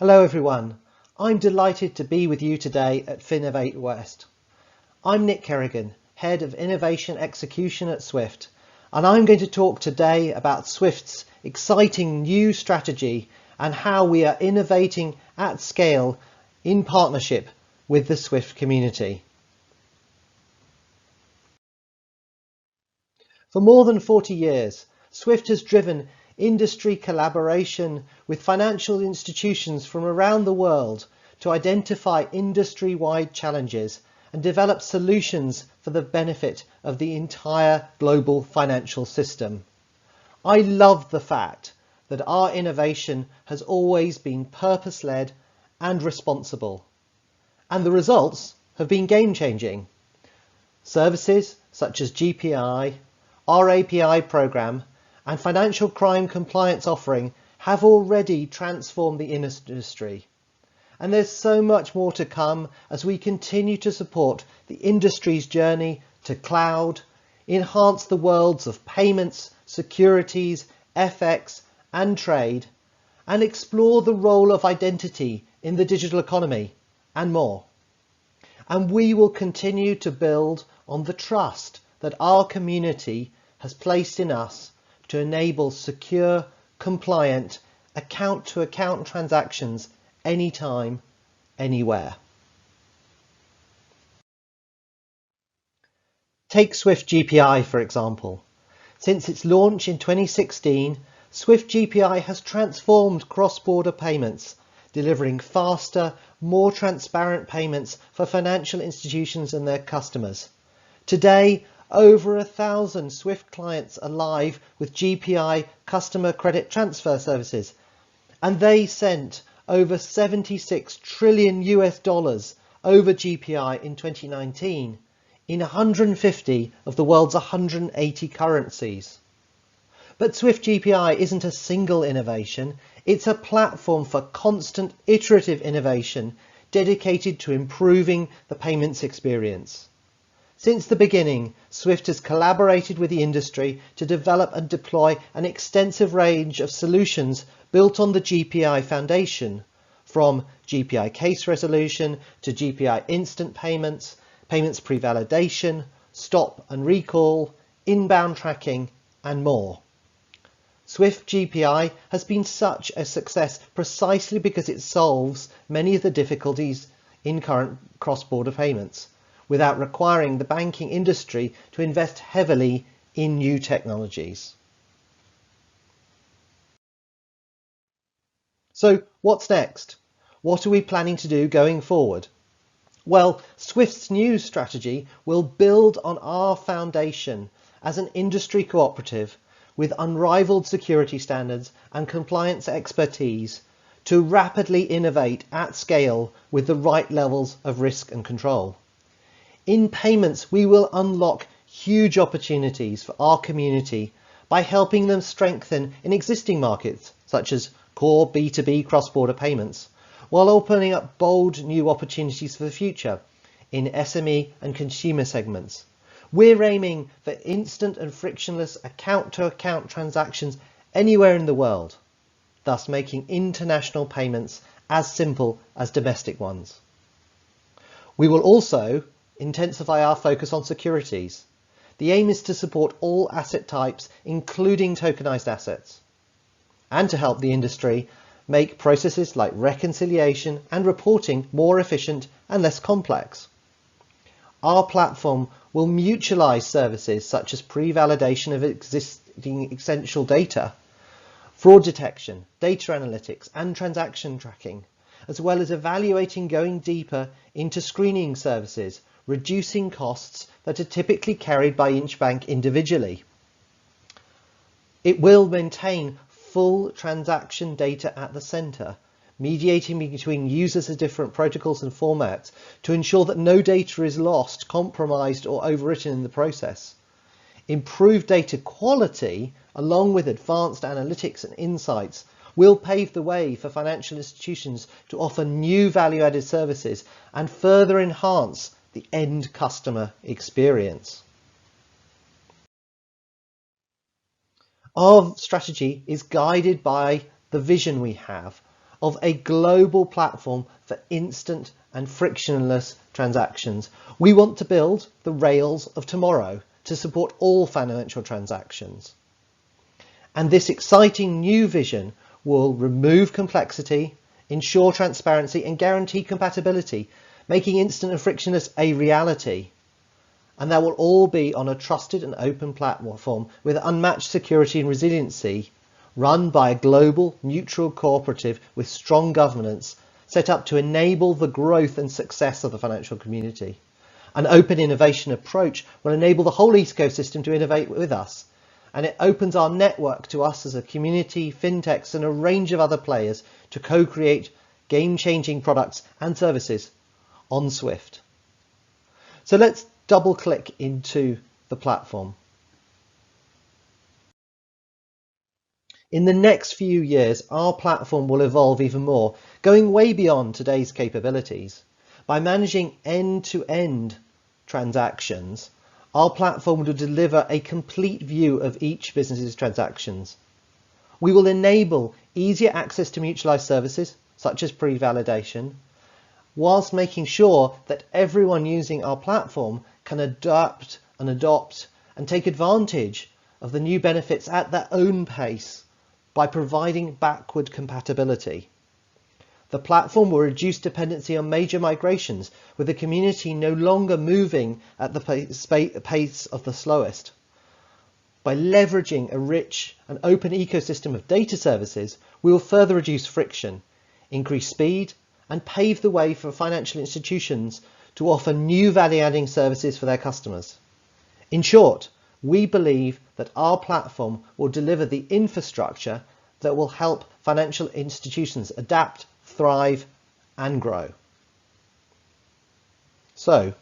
Hello everyone, I'm delighted to be with you today at Finovate West. I'm Nick Kerigan, Head of Innovation Execution at Swift, and I'm going to talk today about Swift's exciting new strategy and how we are innovating at scale in partnership with the Swift community. For more than 40 years, Swift has driven industry collaboration with financial institutions from around the world to identify industry-wide challenges and develop solutions for the benefit of the entire global financial system. I love the fact that our innovation has always been purpose-led and responsible, and the results have been game-changing. Services such as GPI, our API program, and financial crime compliance offering have already transformed the industry. And there's so much more to come as we continue to support the industry's journey to cloud, enhance the worlds of payments, securities, FX, and trade, and explore the role of identity in the digital economy, and more. And we will continue to build on the trust that our community has placed in us to enable secure, compliant, account-to-account transactions anytime, anywhere. Take Swift GPI, for example. Since its launch in 2016, Swift GPI has transformed cross-border payments, delivering faster, more transparent payments for financial institutions and their customers. Today, over 1,000 Swift clients are live with GPI customer credit transfer services, and they sent over $76 trillion over GPI in 2019 in 150 of the world's 180 currencies. But Swift GPI isn't a single innovation, it's a platform for constant iterative innovation dedicated to improving the payments experience. Since the beginning, Swift has collaborated with the industry to develop and deploy an extensive range of solutions built on the GPI foundation, from GPI case resolution to GPI instant payments, payments pre-validation, stop and recall, inbound tracking, and more. Swift GPI has been such a success precisely because it solves many of the difficulties in current cross-border payments, without requiring the banking industry to invest heavily in new technologies. So what's next? What are we planning to do going forward? Well, Swift's new strategy will build on our foundation as an industry cooperative with unrivaled security standards and compliance expertise to rapidly innovate at scale with the right levels of risk and control. In payments, we will unlock huge opportunities for our community by helping them strengthen in existing markets, such as core B2B cross-border payments, while opening up bold new opportunities for the future in SME and consumer segments. We're aiming for instant and frictionless account-to-account transactions anywhere in the world, thus making international payments as simple as domestic ones. We will also intensify our focus on securities. The aim is to support all asset types, including tokenized assets, and to help the industry make processes like reconciliation and reporting more efficient and less complex. Our platform will mutualize services such as pre-validation of existing essential data, fraud detection, data analytics, and transaction tracking, as well as evaluating going deeper into screening services, reducing costs that are typically carried by each bank individually. It will maintain full transaction data at the center, mediating between users of different protocols and formats to ensure that no data is lost, compromised, or overwritten in the process. Improved data quality, along with advanced analytics and insights, will pave the way for financial institutions to offer new value-added services and further enhance the end customer experience. Our strategy is guided by the vision we have of a global platform for instant and frictionless transactions. We want to build the rails of tomorrow to support all financial transactions. And this exciting new vision will remove complexity, ensure transparency and guarantee compatibility, making instant and frictionless a reality. And that will all be on a trusted and open platform with unmatched security and resiliency, run by a global, neutral cooperative with strong governance, set up to enable the growth and success of the financial community. An open innovation approach will enable the whole ecosystem to innovate with us, and it opens our network to us as a community, fintechs and a range of other players to co-create game-changing products and services on Swift. So let's double click into the platform. In the next few years, our platform will evolve even more, going way beyond today's capabilities. By managing end-to-end transactions, our platform will deliver a complete view of each business's transactions. We will enable easier access to mutualized services, such as pre-validation, whilst making sure that everyone using our platform can adapt and adopt and take advantage of the new benefits at their own pace by providing backward compatibility. The platform will reduce dependency on major migrations, with the community no longer moving at the pace of the slowest. By leveraging a rich and open ecosystem of data services, we will further reduce friction, increase speed, and pave the way for financial institutions to offer new value-adding services for their customers. In short, we believe that our platform will deliver the infrastructure that will help financial institutions adapt, thrive, and grow. So,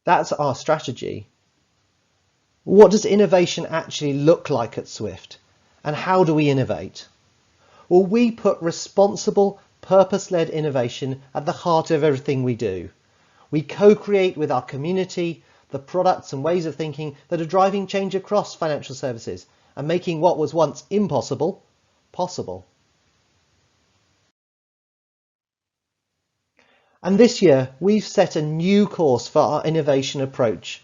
that's our strategy. What does innovation actually look like at Swift? And how do we innovate? Well, we put responsible, purpose-led innovation at the heart of everything we do. We co-create with our community the products and ways of thinking that are driving change across financial services and making what was once impossible, possible. And this year, we've set a new course for our innovation approach.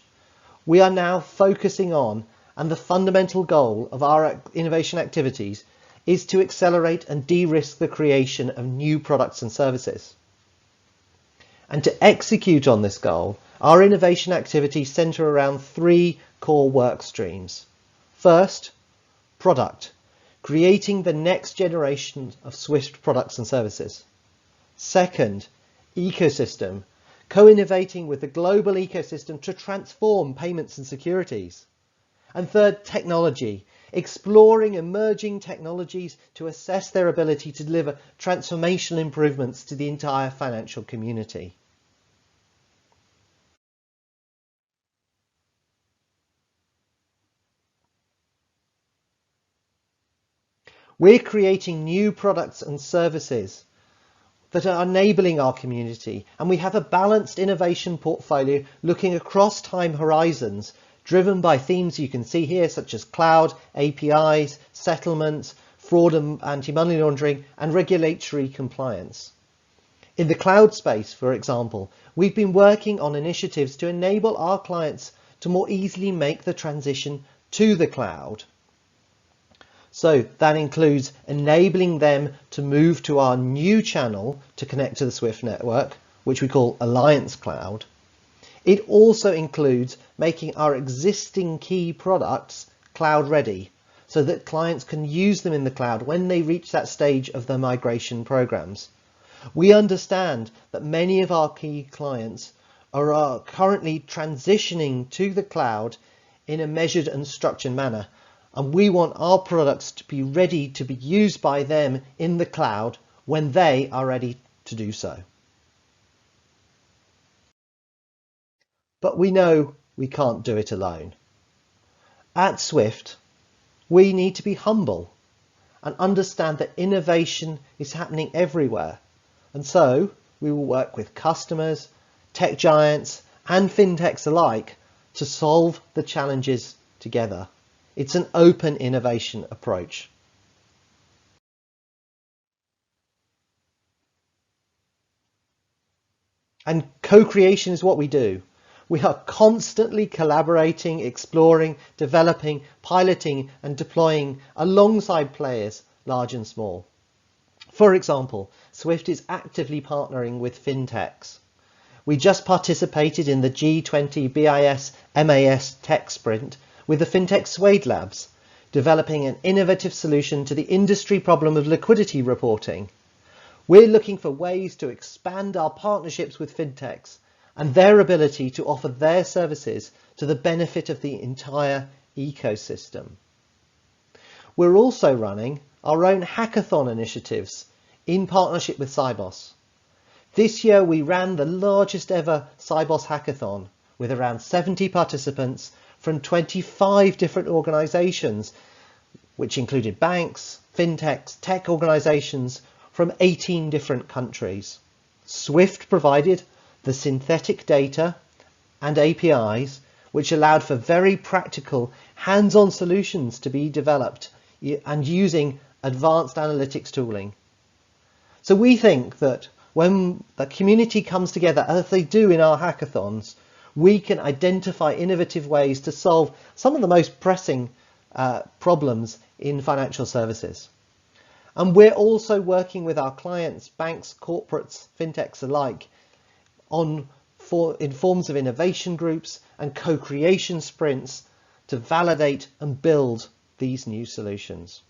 We are now focusing on, and the fundamental goal of our innovation activities is to accelerate and de-risk the creation of new products and services. And to execute on this goal, our innovation activities centre around three core work streams. First, product, creating the next generation of Swift products and services. Second, ecosystem, co-innovating with the global ecosystem to transform payments and securities. And third, technology, exploring emerging technologies to assess their ability to deliver transformational improvements to the entire financial community. We're creating new products and services that are enabling our community, and we have a balanced innovation portfolio looking across time horizons, driven by themes you can see here, such as cloud, APIs, settlements, fraud and anti-money laundering, and regulatory compliance. In the cloud space, for example, we've been working on initiatives to enable our clients to more easily make the transition to the cloud. So that includes enabling them to move to our new channel to connect to the Swift network, which we call Alliance Cloud. It also includes making our existing key products cloud ready, so that clients can use them in the cloud when they reach that stage of their migration programs. We understand that many of our key clients are currently transitioning to the cloud in a measured and structured manner, and we want our products to be ready to be used by them in the cloud when they are ready to do so. But we know we can't do it alone. At Swift, we need to be humble and understand that innovation is happening everywhere. And so we will work with customers, tech giants, and fintechs alike to solve the challenges together. It's an open innovation approach. And co-creation is what we do. We are constantly collaborating, exploring, developing, piloting, and deploying alongside players large and small. For example, Swift is actively partnering with fintechs. We just participated in the G20 BIS MAS Tech Sprint with the fintech Suede Labs, developing an innovative solution to the industry problem of liquidity reporting. We're looking for ways to expand our partnerships with fintechs and their ability to offer their services to the benefit of the entire ecosystem. We're also running our own hackathon initiatives in partnership with Cybos. This year we ran the largest ever Cybos hackathon with around 70 participants from 25 different organizations, which included banks, fintechs, tech organizations from 18 different countries. Swift provided the synthetic data and APIs, which allowed for very practical, hands-on solutions to be developed and using advanced analytics tooling. So we think that when the community comes together, as they do in our hackathons, we can identify innovative ways to solve some of the most pressing problems in financial services. And we're also working with our clients, banks, corporates, fintechs alike, in forms of innovation groups and co-creation sprints to validate and build these new solutions.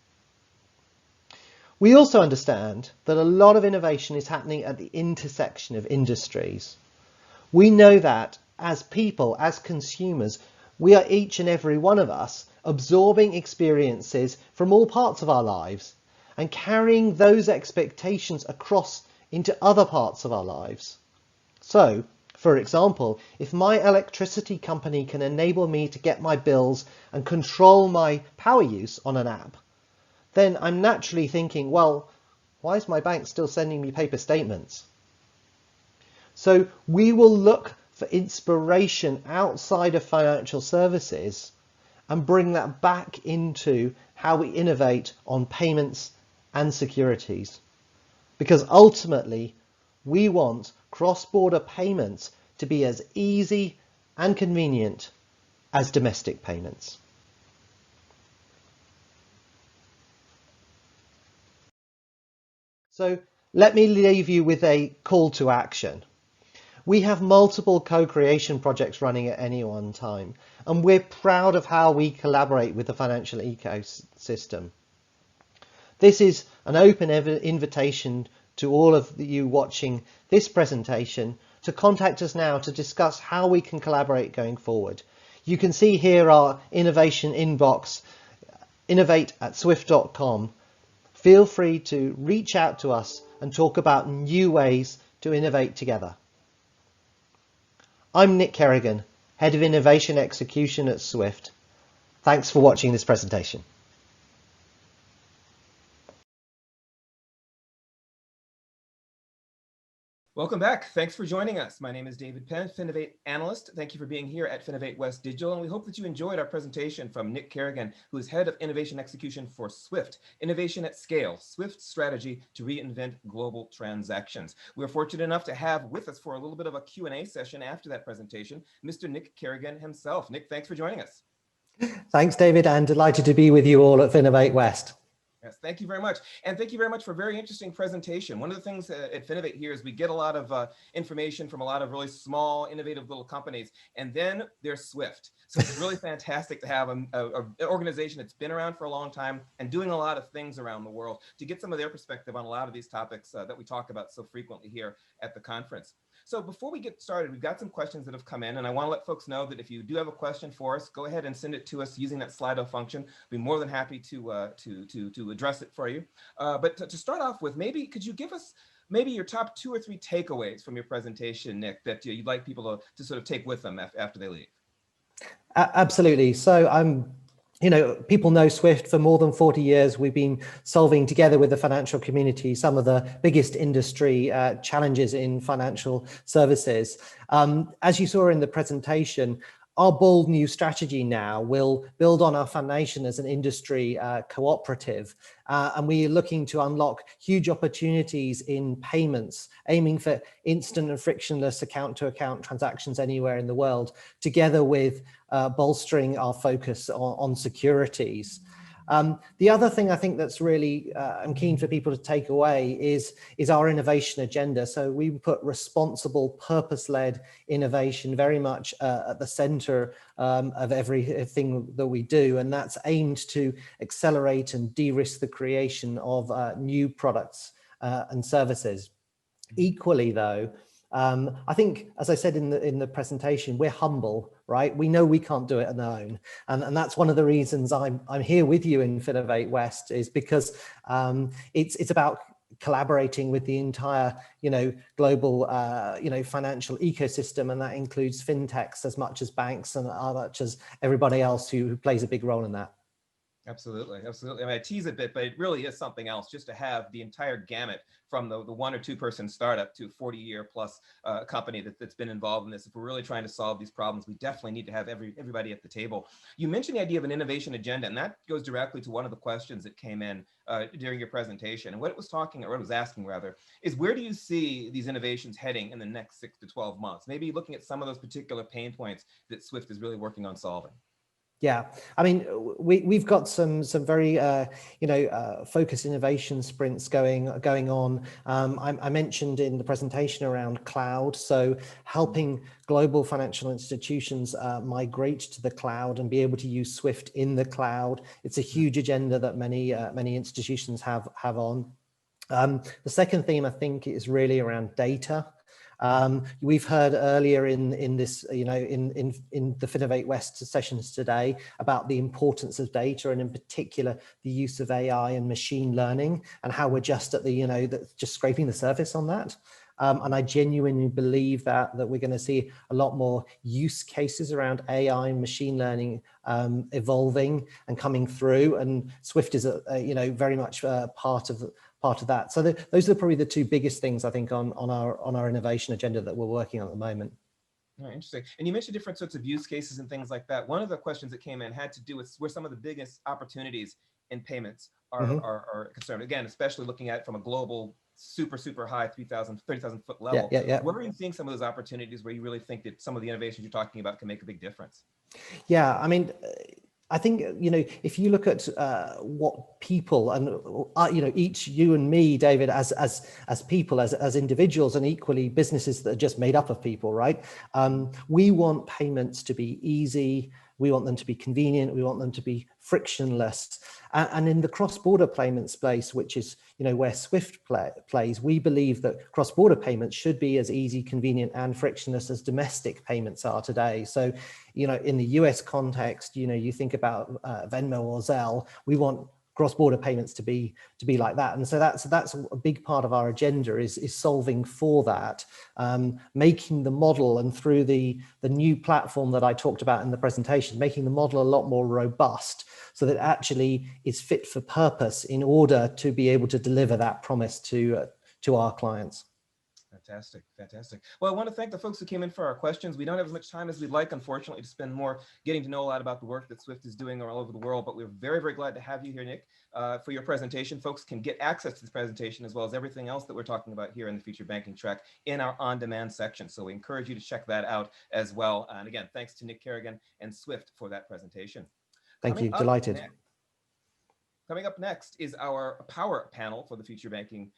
We also understand that a lot of innovation is happening at the intersection of industries. We know that as people, as consumers, we are each and every one of us absorbing experiences from all parts of our lives and carrying those expectations across into other parts of our lives. So, for example, if my electricity company can enable me to get my bills and control my power use on an app, then I'm naturally thinking, well, why is my bank still sending me paper statements? So we will look for inspiration outside of financial services and bring that back into how we innovate on payments and securities. Because ultimately, we want cross-border payments to be as easy and convenient as domestic payments. So let me leave you with a call to action. We have multiple co-creation projects running at any one time, and we're proud of how we collaborate with the financial ecosystem. This is an open invitation to all of you watching this presentation to contact us now to discuss how we can collaborate going forward. You can see here our innovation inbox, innovate@swift.com. Feel free to reach out to us and talk about new ways to innovate together. I'm Nick Kerigan, Head of Innovation Execution at Swift. Thanks for watching this presentation. Welcome back. Thanks for joining us. My name is David Penn, Finovate analyst. Thank you for being here at Finovate West Digital, and we hope that you enjoyed our presentation from Nick Kerigan, who is Head of Innovation Execution for Swift. Innovation at Scale, Swift's strategy to reinvent global transactions. We're fortunate enough to have with us for a little bit of a Q&A session after that presentation, Mr. Nick Kerigan himself. Nick, thanks for joining us. Thanks, David, and delighted to be with you all at Finovate West. Yes, thank you very much. And thank you very much for a very interesting presentation. One of the things at Finovate here is we get a lot of information from a lot of really small, innovative little companies, and then there's Swift. So it's really fantastic to have an organization that's been around for a long time and doing a lot of things around the world to get some of their perspective on a lot of these topics that we talk about so frequently here at the conference. So before we get started, we've got some questions that have come in, and I want to let folks know that if you do have a question for us, go ahead and send it to us using that Slido function. We'll be more than happy to address it for you. But to start off with, maybe could you give us maybe your top 2 or 3 takeaways from your presentation, Nick, that you'd like people to sort of take with them after they leave? Absolutely. So people know Swift for more than 40 years. We've been solving together with the financial community some of the biggest industry challenges in financial services. As you saw in the presentation, our bold new strategy now will build on our foundation as an industry cooperative, and we are looking to unlock huge opportunities in payments, aiming for instant and frictionless account-to-account transactions anywhere in the world, together with bolstering our focus on securities. The other thing I think that's really I'm keen for people to take away is our innovation agenda. So we put responsible, purpose-led innovation very much at the center of everything that we do, and that's aimed to accelerate and de-risk the creation of new products and services. Equally, though, I think, as I said in the presentation, we're humble, right? We know we can't do it on our own, and that's one of the reasons I'm here with you in Finovate West, is because it's about collaborating with the entire global financial ecosystem, and that includes fintechs as much as banks and as much as everybody else who plays a big role in that. Absolutely, absolutely. I mean, I tease a bit, but it really is something else just to have the entire gamut from the 1 or 2 person startup to 40-year plus company that's been involved in this. If we're really trying to solve these problems, we definitely need to have everybody at the table. You mentioned the idea of an innovation agenda, and that goes directly to one of the questions that came in during your presentation. And what it was asking rather, is where do you see these innovations heading in the next 6 to 12 months? Maybe looking at some of those particular pain points that Swift is really working on solving. Yeah, I mean, we've got some very focused innovation sprints going on. I mentioned in the presentation around cloud, so helping global financial institutions migrate to the cloud and be able to use Swift in the cloud. It's a huge agenda that many institutions have on. The second theme, I think, is really around data. We've heard earlier in this, in the Finovate West sessions today about the importance of data, and in particular the use of AI and machine learning, and how we're just at just scraping the surface on that. And I genuinely believe that we're going to see a lot more use cases around AI and machine learning evolving and coming through, and Swift is very much part of that. So those are probably the 2 biggest things I think on our innovation agenda that we're working on at the moment. Oh, interesting. And you mentioned different sorts of use cases and things like that. One of the questions that came in had to do with where some of the biggest opportunities in payments are concerned. Again, especially looking at it from a global, super high 30,000 foot level. Yeah. Where are you seeing some of those opportunities where you really think that some of the innovations you're talking about can make a big difference? Yeah, I mean, I think, if you look at what people and, each, you and me, David, as people, as individuals, and equally businesses that are just made up of people, right? We want payments to be easy. We want them to be convenient. We want them to be frictionless. And in the cross-border payment space, which is, where Swift plays, we believe that cross-border payments should be as easy, convenient, and frictionless as domestic payments are today. So, in the US context, you think about Venmo or Zelle, we want cross-border payments to be like that. And so that's a big part of our agenda is solving for that, making the model, and through the new platform that I talked about in the presentation, making the model a lot more robust, so that it actually is fit for purpose in order to be able to deliver that promise to our clients. Fantastic. Well, I want to thank the folks who came in for our questions. We don't have as much time as we'd like, unfortunately, to spend more getting to know a lot about the work that Swift is doing all over the world, but we're very, very glad to have you here, Nick, for your presentation. Folks can get access to this presentation as well as everything else that we're talking about here in the Future Banking track in our on-demand section. So we encourage you to check that out as well. And again, thanks to Nick Kerigan and Swift for that presentation. Thank you. Delighted. Coming up next is our power panel for the Future Banking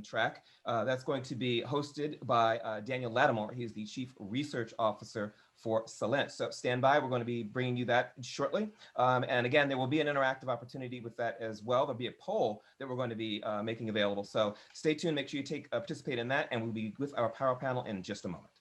track. That's going to be hosted by Daniel Lattimore. He's the Chief Research Officer for Salent. So stand by. We're going to be bringing you that shortly. And again, there will be an interactive opportunity with that as well. There'll be a poll that we're going to be making available. So stay tuned. Make sure you participate in that, and we'll be with our power panel in just a moment.